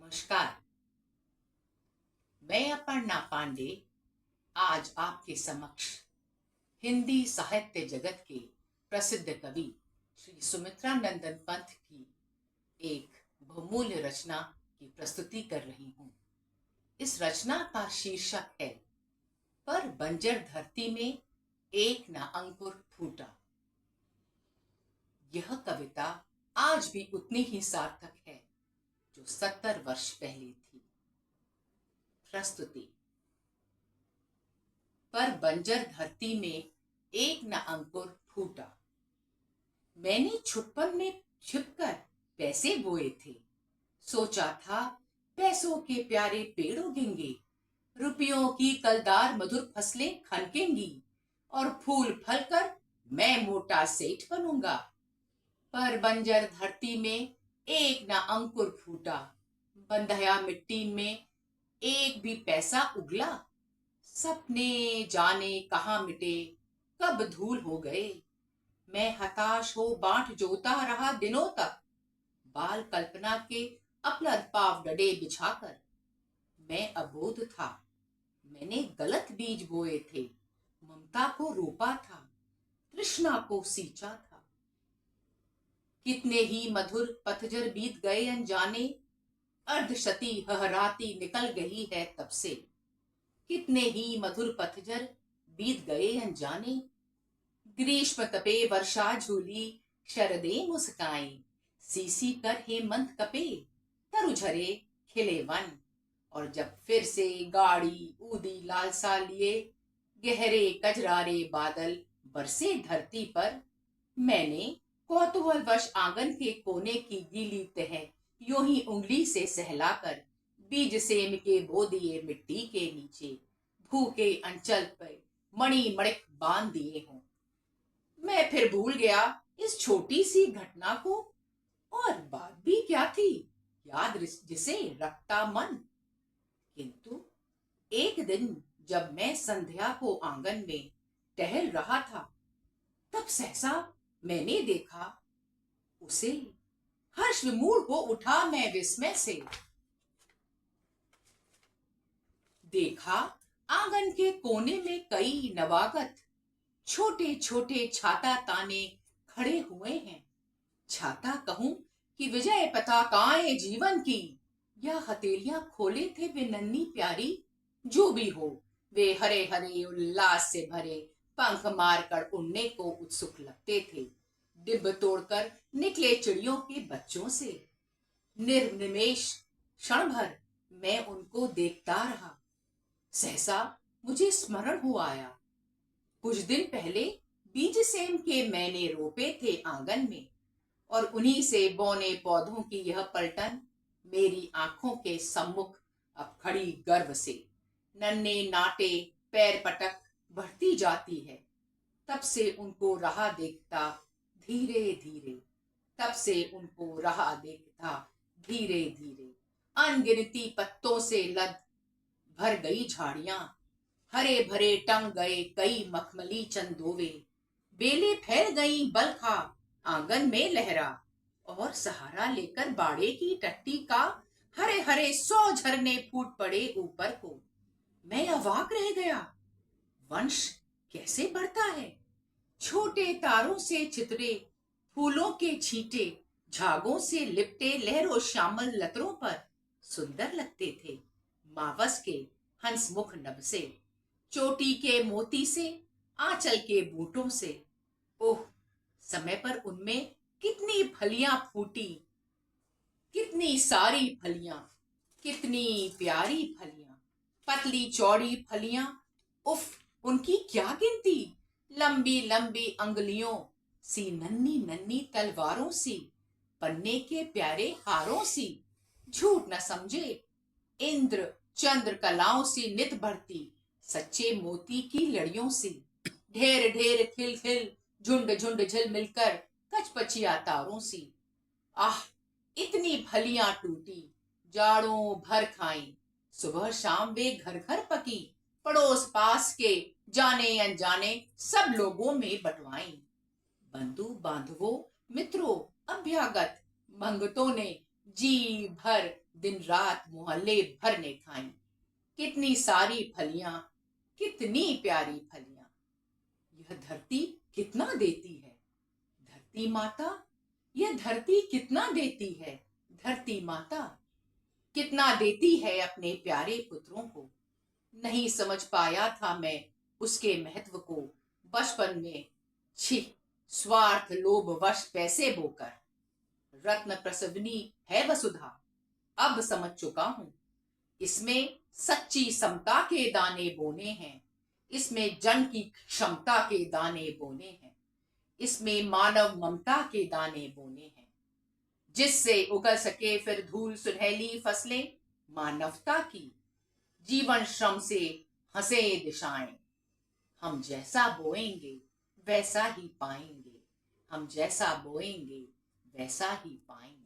नमस्कार। मैं अपर्णा पांडे आज आपके समक्ष हिंदी साहित्य जगत के प्रसिद्ध कवि श्री सुमित्रा नंदन पंत की एक बहुमूल्य रचना की प्रस्तुति कर रही हूँ। इस रचना का शीर्षक है पर बंजर धरती में एक न अंकुर फूटा। यह कविता आज भी उतनी ही सार्थक है जो 70 वर्ष पहले थी। प्रस्तुति। पर बंजर धरती में एक न अंकुर फूटा। मैंने छुटपन में छिपकर पैसे बोए थे। सोचा था पैसों के प्यारे पेड़ उगेंगे, रुपयों की कलदार मधुर फसलें खनकेंगी और फूल फलकर मैं मोटा सेठ बनूंगा। पर बंजर धरती में एक न अंकुर फूटा। बंधया मिट्टी में एक भी पैसा उगला। सपने जाने कहाँ मिटे, कब धूल हो गए। मैं हताश हो बाट जोता रहा दिनों तक, बाल कल्पना के अपलद पाव डडे बिछाकर। मैं अबोध था, मैंने गलत बीज बोए थे। ममता को रोपा था, तृष्णा को सींचा था। कितने ही मधुर पतझर बीत गए अनजाने, अर्धशती हहराती निकल गई है तब से। कितने ही मधुर पतझर बीत गए अनजाने। ग्रीष्म तपे वर्षा झूली, शरदे मुस्काई, सीसी कर हेमंत कपे, तरु झरे खिले वन। और जब फिर से गाड़ी ऊदी लालसा लिए, गहरे कजरारे बादल बरसे धरती पर, मैंने कौतूहलवश आंगन के कोने की गीली तह यूं ही उंगली से सहलाकर बीज सेम के बो दिए मिट्टी के नीचे। भूखे अंचल पर मणि मणिक बांध दिए हों। मैं फिर भूल गया इस छोटी सी घटना को, और बात भी क्या थी याद जिसे रखता मन। किंतु एक दिन जब मैं संध्या को आंगन में टहल रहा था, तब सहसा मैंने देखा उसे। हर्ष विमूढ़ हो उठा मैं विस्मय से। देखा आंगन के कोने में कई नवागत छोटे छोटे छाता ताने खड़े हुए हैं। छाता कहूं कि विजय पताकाएं जीवन की, या हथेलियां खोले थे वे नन्ही प्यारी। जो भी हो, वे हरे हरे उल्लास से भरे पंख मारकर उड़ने को उत्सुक लगते थे। डिब्ब तोड़कर निकले चिड़ियों के बच्चों से। निर्निमेष क्षण भर मैं उनको देखता रहा। सहसा मुझे स्मरण हो आया, कुछ दिन पहले बीज सेम के मैंने रोपे थे आंगन में, और उन्हीं से बौने पौधों की यह पलटन मेरी आंखों के सम्मुख अब खड़ी गर्व से नन्हे नाटे पैर पटक बढ़ती जाती है। तब से उनको राह देखता धीरे धीरे, तब से उनको राह देखता धीरे धीरे। अनगिनती पत्तों से लद भर गई झाड़ियां, हरे भरे टंग गए कई मखमली चंदोवे। बेले फैल गई बलखा आंगन में लहरा, और सहारा लेकर बाड़े की टट्टी का हरे हरे 100 झरने फूट पड़े ऊपर को। मैं अवाक रह गया, वंश कैसे बढ़ता है। छोटे तारों से चितरे फूलों के छींटे झागों से लिपटे लहरों श्यामल लतरों पर सुंदर लगते थे। मावस के हंसमुख नभ से, चोटी के मोती से, आंचल के बूटों से। ओह, समय पर उनमें कितनी फलियां फूटी, कितनी सारी फलियां, कितनी प्यारी फलियां। पतली चौड़ी फलियां, उफ, उनकी क्या गिनती। लंबी लंबी अंगुलियों सी, नन्ही नन्ही तलवारों सी, पन्ने के प्यारे हारों सी। झूठ न समझे, इंद्र चंद्र कलाओं सी नित बढ़ती, सच्चे मोती की लड़ियों सी। ढेर ढेर खिल खिल, झुंड झुंड झिल मिलकर कचपचिया तारों सी। आह, इतनी फलियां टूटी, जाड़ों भर खाई। सुबह शाम वे घर घर पकी, पड़ोस पास के जाने अनजाने सब लोगों में बंटवाई। बंधु बांधवों मित्रों अभ्यागत भंगतों ने जी भर दिन रात मोहल्ले भर ने खाई, कितनी सारी फलियां, कितनी प्यारी फलियां। यह धरती कितना देती है, धरती माता। यह धरती कितना देती है, धरती माता। कितना देती है अपने प्यारे पुत्रों को। नहीं समझ पाया था मैं उसके महत्व को बचपन में। छी, स्वार्थ लोभ वश पैसे बोकर रत्न प्रसवनी है वसुधा। अब समझ चुका हूं, इसमें सच्ची समता के दाने बोने हैं, इसमें जन की क्षमता के दाने बोने हैं, इसमें मानव ममता के दाने बोने हैं, जिससे उगल सके फिर धूल सुनहली फसलें मानवता की। जीवन श्रम से हंसे दिशाएं, हम जैसा बोएंगे वैसा ही पाएंगे, हम जैसा बोएंगे वैसा ही पाएंगे।